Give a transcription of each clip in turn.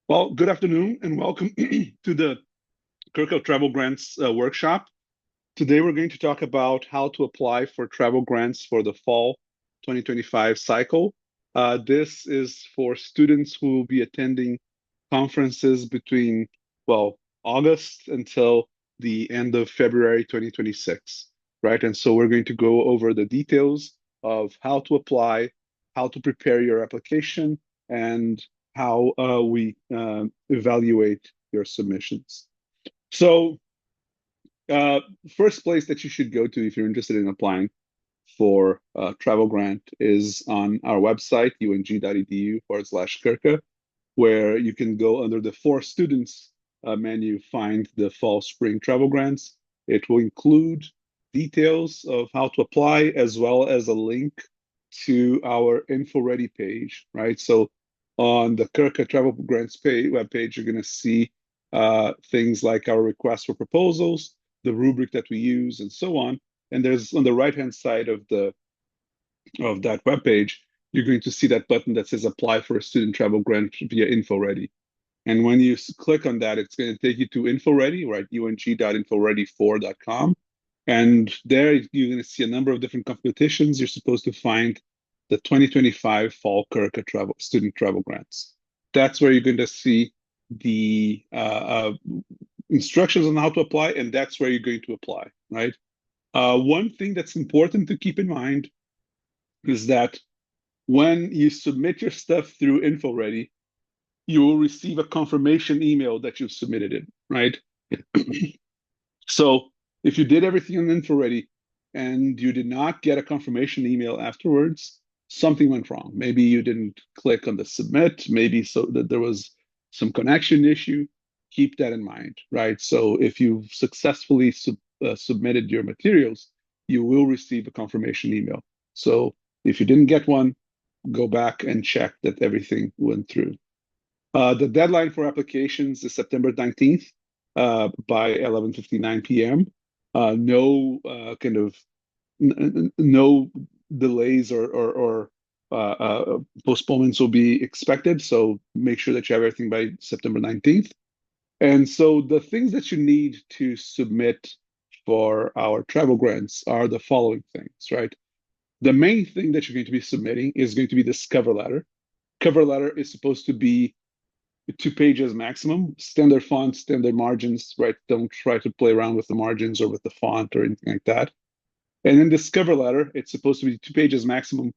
Well, good afternoon and welcome to the CURCA Travel Grants workshop. Today we're going to talk about how to apply for travel grants for the fall 2025 cycle. This is for students who will be attending conferences between, well, August until the end of February 2026, right? And so we're going to go over the details of how to apply, how to prepare your application, and how we evaluate your submissions. So, uh, first place that you should go to if you're interested in applying for a travel grant is on our website, ung.edu/CURCA, where you can go under the For Students menu, find the fall spring travel grants. It will include details of how to apply as well as a link to our info ready page, right? So on the CURCA travel grants webpage, you're going to see things like our request for proposals, the rubric that we use, and so on. And there's on the right-hand side of that webpage, you're going to see that button that says apply for a student travel grant via InfoReady. And when you click on that, it's going to take you to InfoReady, right? ung.infoready4.com. And there you're going to see a number of different competitions. You're supposed to find the 2025 Fall CURCA student travel grants. That's where you're going to see the instructions on how to apply, and that's where you're going to apply, right? One thing that's important to keep in mind is that when you submit your stuff through InfoReady, you will receive a confirmation email that you've submitted it, right? So if you did everything on InfoReady and you did not get a confirmation email afterwards, something went wrong. Maybe you didn't click on the submit, maybe so that there was some connection issue. Keep that in mind, right? So if you've successfully submitted your materials, you will receive a confirmation email. So if you didn't get one, go back and check that everything went through. The deadline for applications is September 19th by 11:59 p.m. No kind of no delays or postponements will be expected. So make sure that you have everything by September 19th. And so the things that you need to submit for our travel grants are the following things, right? The main thing that you're going to be submitting is going to be this cover letter. Cover letter is supposed to be 2 pages maximum, standard font, standard margins, right? Don't try to play around with the margins or with the font or anything like that. And in this cover letter, it's supposed to be 2 pages maximum,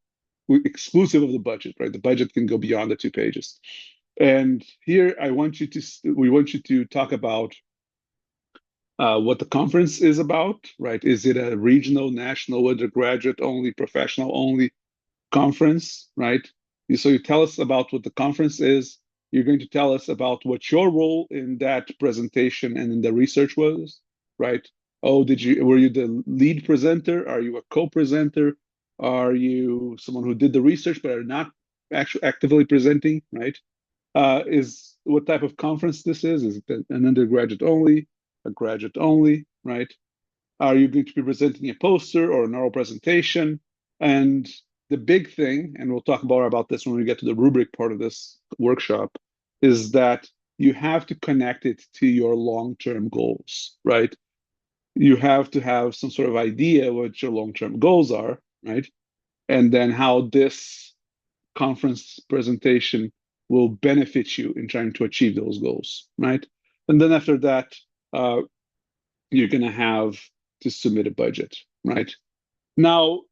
exclusive of the budget, right? The budget can go beyond the 2 pages. And here we want you to talk about what the conference is about, right? Is it a regional, national, undergraduate only, professional only conference, right? So you tell us about what the conference is. You're going to tell us about what your role in that presentation and in the research was, right? Oh, were you the lead presenter? Are you a co-presenter? Are you someone who did the research but are not actually actively presenting, right? Is what type of conference this is? Is it an undergraduate only, a graduate only, right? Are you going to be presenting a poster or an oral presentation? And the big thing, and we'll talk more about this when we get to the rubric part of this workshop, is that you have to connect it to your long-term goals, right? You have to have some sort of idea what your long-term goals are, right? And then how this conference presentation will benefit you in trying to achieve those goals, right? And then after that, uh, you're going to have to submit a budget, right? Now,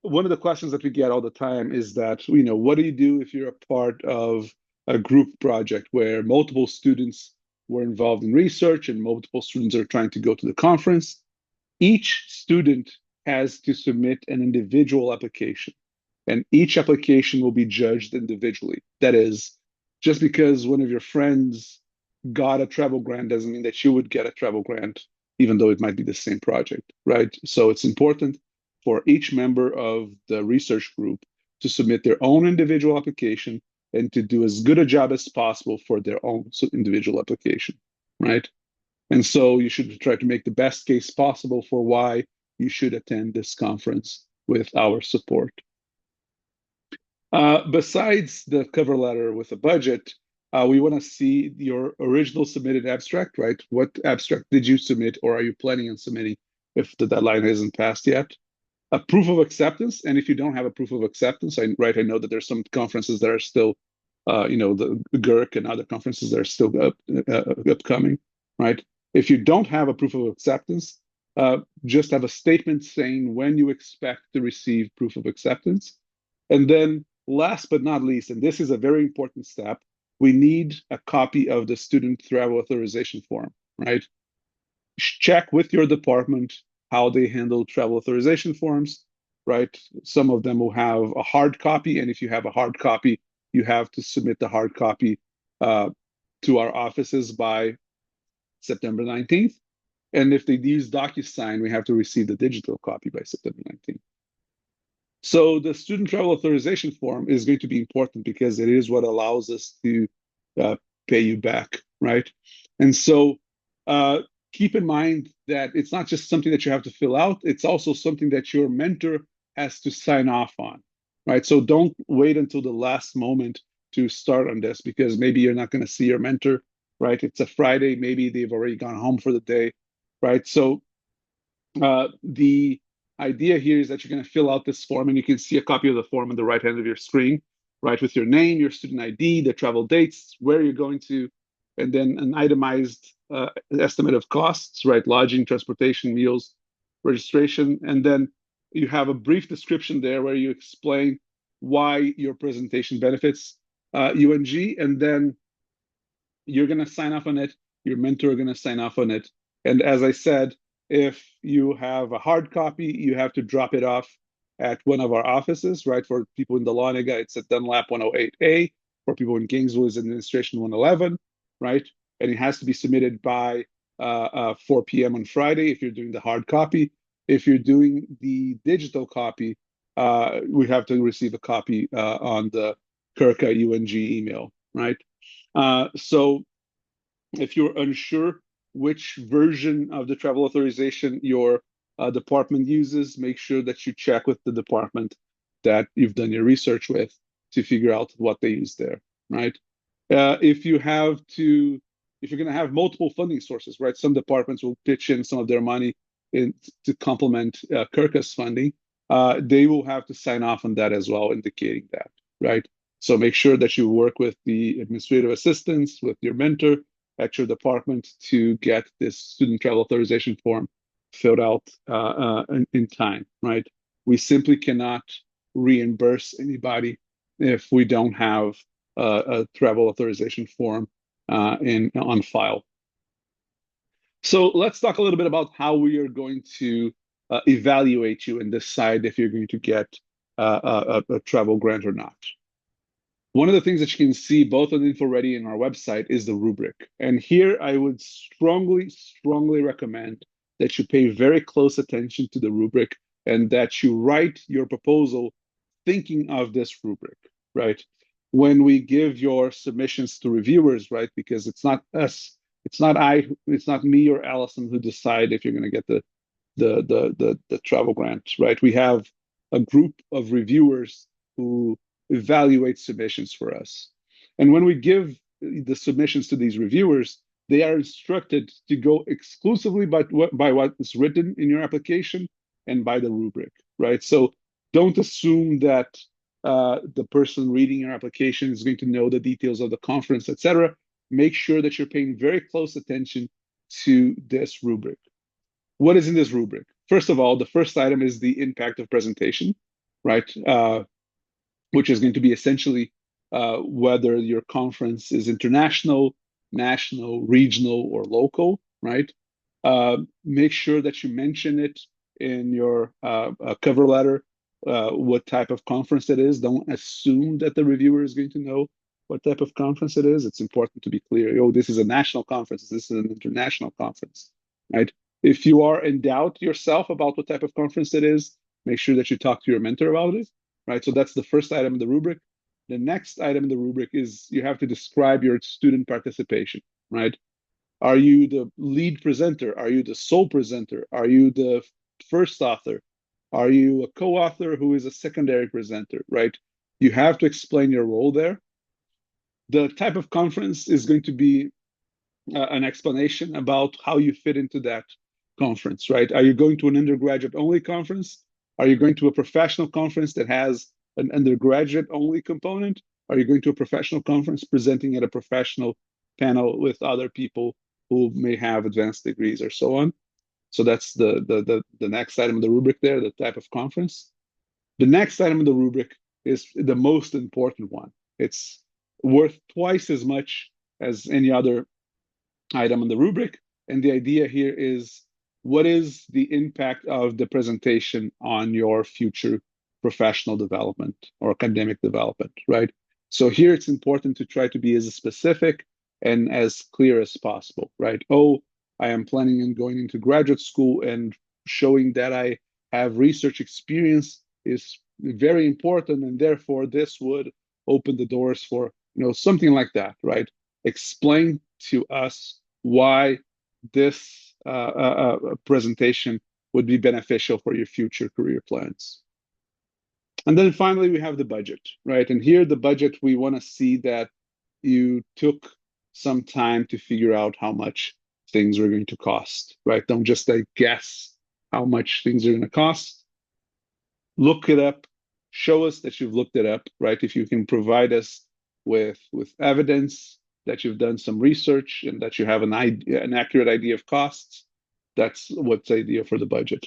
one of the questions that we get all the time is that, what do you do if you're a part of a group project where multiple students were involved in research and multiple students are trying to go to the conference? Each student has to submit an individual application, and each application will be judged individually. That is, just because one of your friends got a travel grant doesn't mean that you would get a travel grant, even though it might be the same project, right? So it's important for each member of the research group to submit their own individual application and to do as good a job as possible for their own individual application, right? And so you should try to make the best case possible for why you should attend this conference with our support. Besides the cover letter with a budget, We want to see your original submitted abstract, right? What abstract did you submit, or are you planning on submitting if the deadline hasn't passed yet? A proof of acceptance, and if you don't have a proof of acceptance, I know that there's some conferences that are still, the CURCA and other conferences that are still upcoming, right? If you don't have a proof of acceptance, just have a statement saying when you expect to receive proof of acceptance. And then last but not least, and this is a very important step, we need a copy of the student travel authorization form, right? Check with your department how they handle travel authorization forms, right? Some of them will have a hard copy, and if you have a hard copy, you have to submit the hard copy to our offices by September 19th. And if they use DocuSign, we have to receive the digital copy by September 19th. So the student travel authorization form is going to be important because it is what allows us to pay you back, right? And so keep in mind that it's not just something that you have to fill out, it's also something that your mentor has to sign off on, right? So don't wait until the last moment to start on this because maybe you're not going to see your mentor, right? It's a Friday, maybe they've already gone home for the day, right? So the idea here is that you're going to fill out this form, and you can see a copy of the form on the right hand of your screen, right, with your name, your student ID, the travel dates, where you're going to, and then an itemized estimate of costs, right, lodging, transportation, meals, registration, and then you have a brief description there where you explain why your presentation benefits UNG, and then you're going to sign off on it, your mentor are going to sign off on it, and as I said, if you have a hard copy, you have to drop it off at one of our offices, right? For people in Dahlonega, it's at Dunlap 108A. For people in Gainesville, it's Administration 111, right? And it has to be submitted by 4 p.m. on Friday if you're doing the hard copy. If you're doing the digital copy, we have to receive a copy on the CURCA UNG email, right? So if you're unsure which version of the travel authorization your department uses, make sure that you check with the department that you've done your research with to figure out what they use there, right? If you have to, if you're going to have multiple funding sources, right? Some departments will pitch in some of their money to complement CURCA's funding. They will have to sign off on that as well, indicating that, right? So make sure that you work with the administrative assistants, with your mentor, at your department to get this student travel authorization form filled out in time, right? We simply cannot reimburse anybody if we don't have a travel authorization form on file. So let's talk a little bit about how we are going to evaluate you and decide if you're going to get a travel grant or not. One of the things that you can see both on InfoReady and our website is the rubric. And here I would strongly, strongly recommend that you pay very close attention to the rubric and that you write your proposal thinking of this rubric, right? When we give your submissions to reviewers, right? Because it's not us, it's not me or Allison who decide if you're going to get the travel grant, right? We have a group of reviewers who evaluate submissions for us. And when we give the submissions to these reviewers, they are instructed to go exclusively by what is written in your application and by the rubric, right? So don't assume that the person reading your application is going to know the details of the conference, etc. Make sure that you're paying very close attention to this rubric. What is in this rubric? First of all, the first item is the impact of presentation, right? Which is going to be essentially whether your conference is international, national, regional, or local, right? Make sure that you mention it in your cover letter, what type of conference it is. Don't assume that the reviewer is going to know what type of conference it is. It's important to be clear. Oh, this is a national conference. This is an international conference, right? If you are in doubt yourself about what type of conference it is, make sure that you talk to your mentor about it, right? So that's the first item in the rubric. The next item in the rubric is you have to describe your student participation, right? Are you the lead presenter? Are you the sole presenter? Are you the first author? Are you a co-author who is a secondary presenter, right? You have to explain your role there. The type of conference is going to be an explanation about how you fit into that conference, right? Are you going to an undergraduate only conference? Are you going to a professional conference that has an undergraduate only component? Are you going to a professional conference presenting at a professional panel with other people who may have advanced degrees or so on? So that's the next item of the rubric there, the type of conference. The next item of the rubric is the most important one. It's worth twice as much as any other item on the rubric. And the idea here is, what is the impact of the presentation on your future professional development or academic development, right? So here it's important to try to be as specific and as clear as possible, right? Oh, I am planning on going into graduate school, and showing that I have research experience is very important, and therefore this would open the doors for, something like that, right? Explain to us why this presentation would be beneficial for your future career plans. And then finally, we have the budget, right? And here, the budget, we want to see that you took some time to figure out how much things are going to cost, right? Don't just guess how much things are going to cost. Look it up. Show us that you've looked it up, right? If you can provide us with evidence that you've done some research and that you have an accurate idea of costs, that's what's the idea for the budget.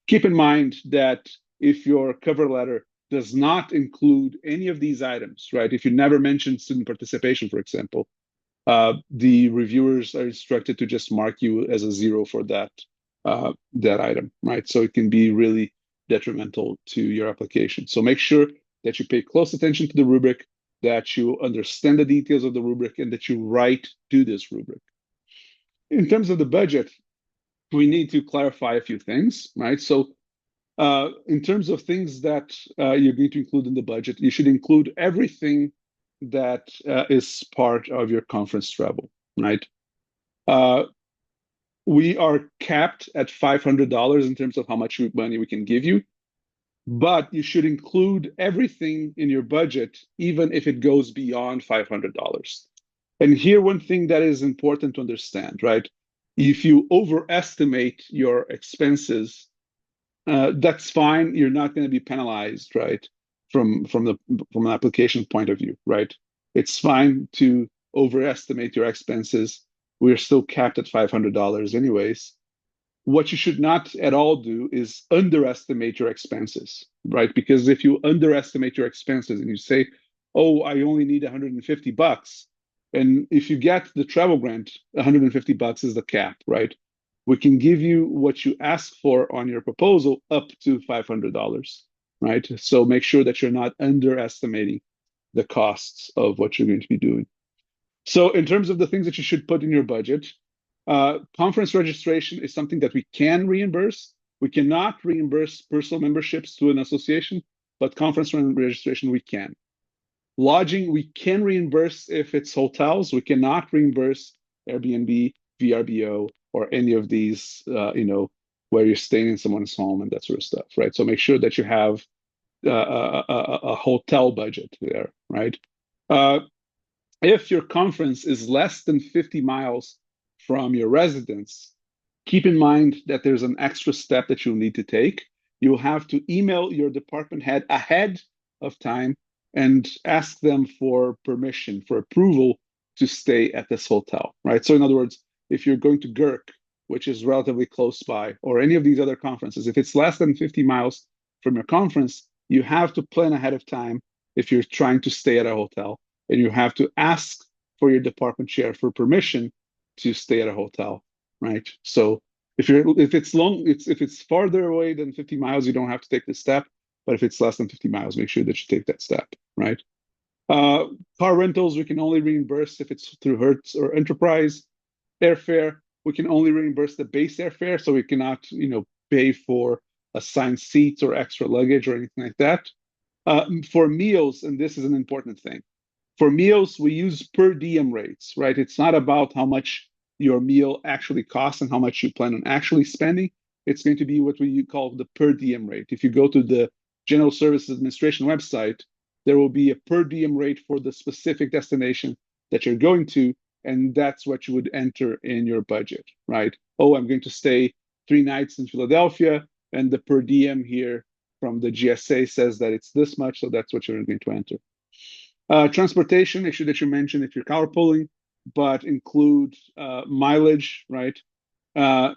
Keep in mind that if your cover letter does not include any of these items, right? If you never mention student participation, for example, the reviewers are instructed to just mark you as a 0 for that item, right? So it can be really detrimental to your application. So make sure that you pay close attention to the rubric, that you understand the details of the rubric, and that you write to this rubric. In terms of the budget, we need to clarify a few things, right? So in terms of things that you're going to include in the budget, you should include everything that is part of your conference travel, right? We are capped at $500 in terms of how much money we can give you, but you should include everything in your budget, even if it goes beyond $500. And here, one thing that is important to understand, right? If you overestimate your expenses, that's fine. You're not going to be penalized, right? From an application point of view, right? It's fine to overestimate your expenses. We're still capped at $500 anyways. What you should not at all do is underestimate your expenses, right? Because if you underestimate your expenses and you say, oh, I only need $150, and if you get the travel grant, $150 is the cap, right? We can give you what you ask for on your proposal up to $500, right? So make sure that you're not underestimating the costs of what you're going to be doing. So in terms of the things that you should put in your budget, conference registration is something that we can reimburse. We cannot reimburse personal memberships to an association, but conference registration we can. Lodging, we can reimburse if it's hotels. We cannot reimburse Airbnb, VRBO, or any of these, where you're staying in someone's home and that sort of stuff, right? So make sure that you have a hotel budget there, right? If your conference is less than 50 miles from your residence, keep in mind that there's an extra step that you'll need to take. You'll have to email your department head ahead of time and ask them for permission, for approval to stay at this hotel, right? So in other words, if you're going to CURCA, which is relatively close by, or any of these other conferences, if it's less than 50 miles from your conference, you have to plan ahead of time if you're trying to stay at a hotel, and you have to ask for your department chair for permission to stay at a hotel, right? So if it's farther away than 50 miles, you don't have to take this step. But if it's less than 50 miles, make sure that you take that step, right? Car rentals, we can only reimburse if it's through Hertz or Enterprise. Airfare, we can only reimburse the base airfare, so we cannot, pay for assigned seats or extra luggage or anything like that. For meals, and this is an important thing, for meals, we use per diem rates, right? It's not about how much your meal actually costs and how much you plan on actually spending. It's going to be what we call the per diem rate. If you go to the General Services Administration website, there will be a per diem rate for the specific destination that you're going to, and that's what you would enter in your budget, right? Oh, I'm going to stay 3 nights in Philadelphia, and the per diem here from the GSA says that it's this much, so that's what you're going to enter. Transportation, make sure that you mention if you're carpooling, but include mileage, right? Uh,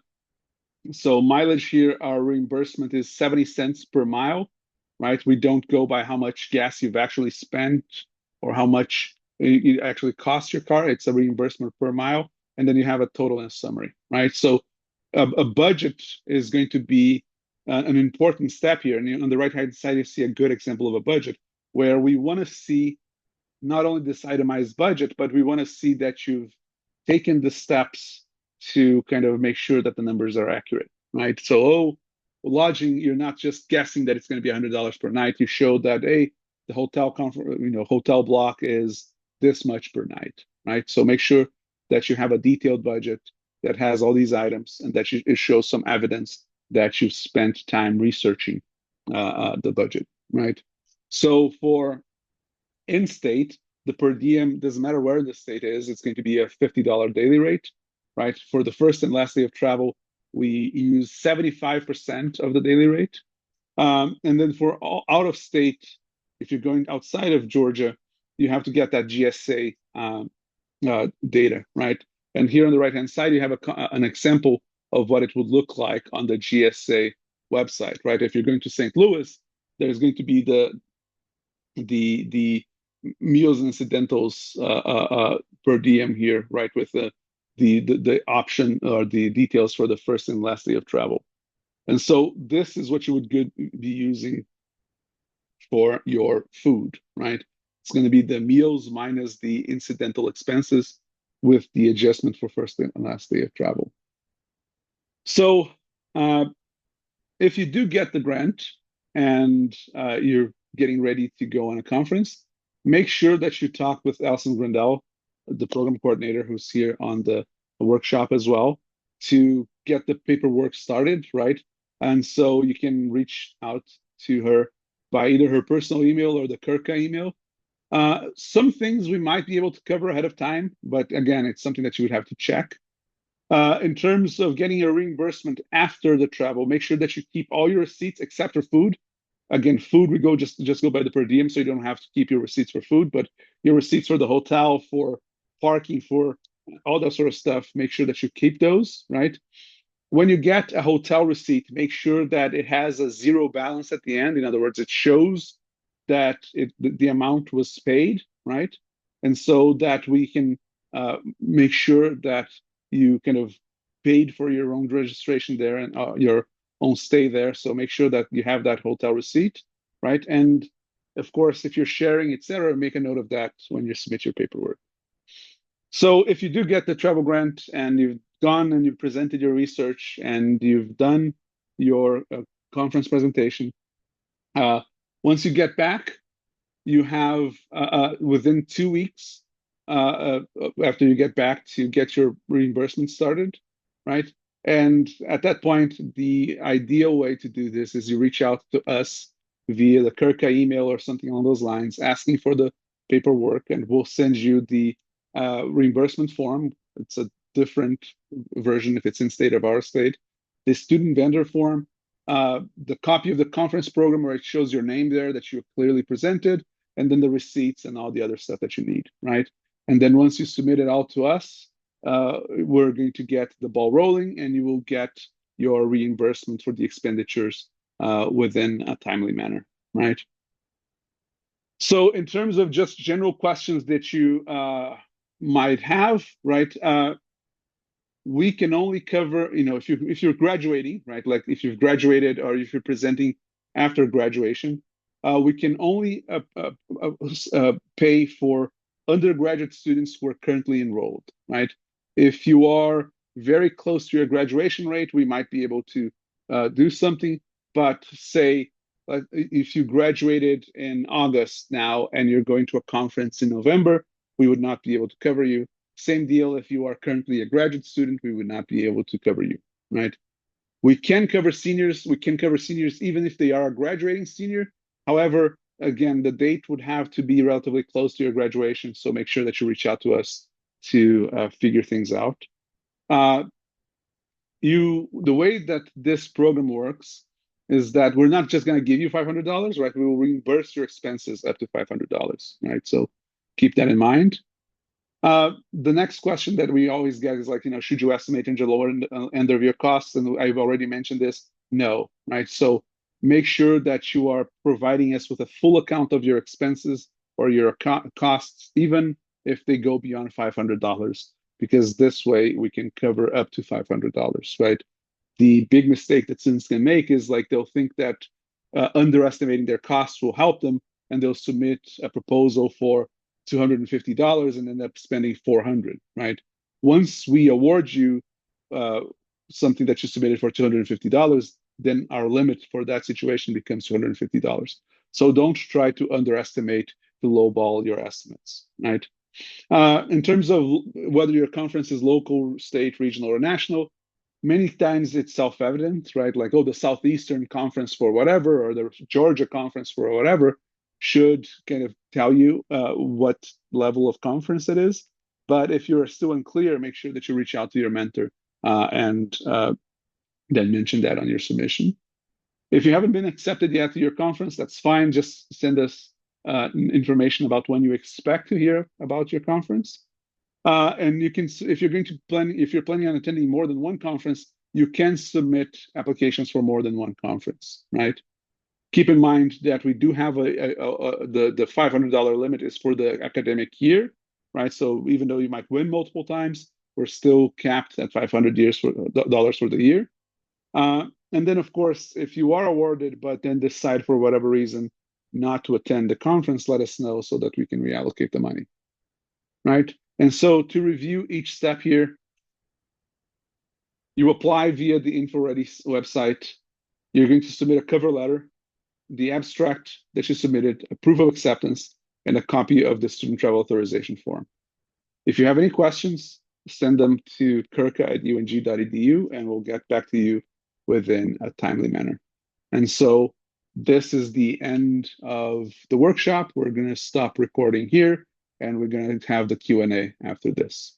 so mileage here, our reimbursement is 70 cents per mile, right? We don't go by how much gas you've actually spent or how much it actually costs your car. It's a reimbursement per mile. And then you have a total and a summary, right? So a budget is going to be an important step here. And on the right-hand side, you see a good example of a budget where we want to see not only this itemized budget, but we want to see that you've taken the steps to kind of make sure that the numbers are accurate, right? So, lodging, you're not just guessing that it's going to be $100 per night. You showed that, hey, the hotel block is this much per night, right? So make sure that you have a detailed budget that has all these items and that it shows some evidence that you've spent time researching the budget, right? So for in-state, the per diem, doesn't matter where the state is, it's going to be a $50 daily rate, right? For the first and last day of travel, we use 75% of the daily rate. And then for out of state, if you're going outside of Georgia, you have to get that GSA data, right? And here on the right-hand side, you have an example of what it would look like on the GSA website, right? If you're going to St. Louis, there's going to be the meals and incidentals per diem here, right, with the option or the details for the first and last day of travel. And so this is what you would be using for your food, right? It's going to be the meals minus the incidental expenses with the adjustment for first and last day of travel. So if you do get the grant and you're getting ready to go on a conference, make sure that you talk with Alison Grandel, the program coordinator who's here on the workshop as well, to get the paperwork started, right? And so you can reach out to her by either her personal email or the CURCA email. Some things we might be able to cover ahead of time, but again, it's something that you would have to check. In terms of getting a reimbursement after the travel, make sure that you keep all your receipts except for food. Again, food, we go just go by the per diem, so you don't have to keep your receipts for food, but your receipts for the hotel, for parking, for all that sort of stuff, make sure that you keep those, right? When you get a hotel receipt, make sure that it has a zero balance at the end. In other words, it shows that the amount was paid, right? And so that we can make sure that you kind of paid for your own registration there and your own stay there. So make sure that you have that hotel receipt, right? And of course, if you're sharing, etc., make a note of that when you submit your paperwork. So if you do get the travel grant and you've gone and you've presented your research and you've done your conference presentation, once you get back, you have within 2 weeks after you get back to get your reimbursement started, right? And at that point, the ideal way to do this is you reach out to us via the CURCA email or something along those lines, asking for the paperwork, and we'll send you the reimbursement form. It's a different version if it's in state or out of state. The student vendor form, the copy of the conference program where it shows your name there that you clearly presented, and then the receipts and all the other stuff that you need, right? And then once you submit it all to us, we're going to get the ball rolling and you will get your reimbursement for the expenditures within a timely manner, right? So in terms of just general questions that you might have, right? We can only cover, if you're graduating, right? Like if you've graduated or if you're presenting after graduation, we can only pay for undergraduate students who are currently enrolled, right? If you are very close to your graduation rate, we might be able to do something, but say, if you graduated in August now and you're going to a conference in November, we would not be able to cover you. Same deal if you are currently a graduate student, we would not be able to cover you, right? We can cover seniors. We can cover seniors even if they are a graduating senior. However, again, the date would have to be relatively close to your graduation, so make sure that you reach out to us to figure things out. Uh, the way that this program works is that we're not just going to give you $500, right? We will reimburse your expenses up to $500, right? So keep that in mind. The next question that we always get is like, should you estimate in the lower end of your costs? And I've already mentioned this. No, right? So make sure that you are providing us with a full account of your expenses or your costs, even if they go beyond $500, because this way we can cover up to $500, right? The big mistake that students can make is like they'll think that underestimating their costs will help them, and they'll submit a proposal for $250 and end up spending $400, right? Once we award you uh, something that you submitted for $250, then our limit for that situation becomes $250. So don't try to underestimate to lowball your estimates, right? In terms of whether your conference is local, state, regional, or national, many times it's self-evident, right? Like, oh, the Southeastern Conference for whatever, or the Georgia Conference for whatever, should kind of tell you what level of conference it is. But if you're still unclear, make sure that you reach out to your mentor and then mention that on your submission. If you haven't been accepted yet to your conference, that's fine. Just send us information about when you expect to hear about your conference. And you can, if you're planning on attending more than one conference, you can submit applications for more than one conference, right? Keep in mind that we do have the $500 limit is for the academic year, right? So even though you might win multiple times, we're still capped at $500 for the year. And then, of course, if you are awarded, but then decide for whatever reason not to attend the conference, let us know so that we can reallocate the money, right? And so to review each step here, you apply via the InfoReady website. You're going to submit a cover letter, the abstract that you submitted, a proof of acceptance, and a copy of the student travel authorization form. If you have any questions, send them to curca@ung.edu, and we'll get back to you within a timely manner. And so this is the end of the workshop. We're going to stop recording here, and we're going to have the Q&A after this.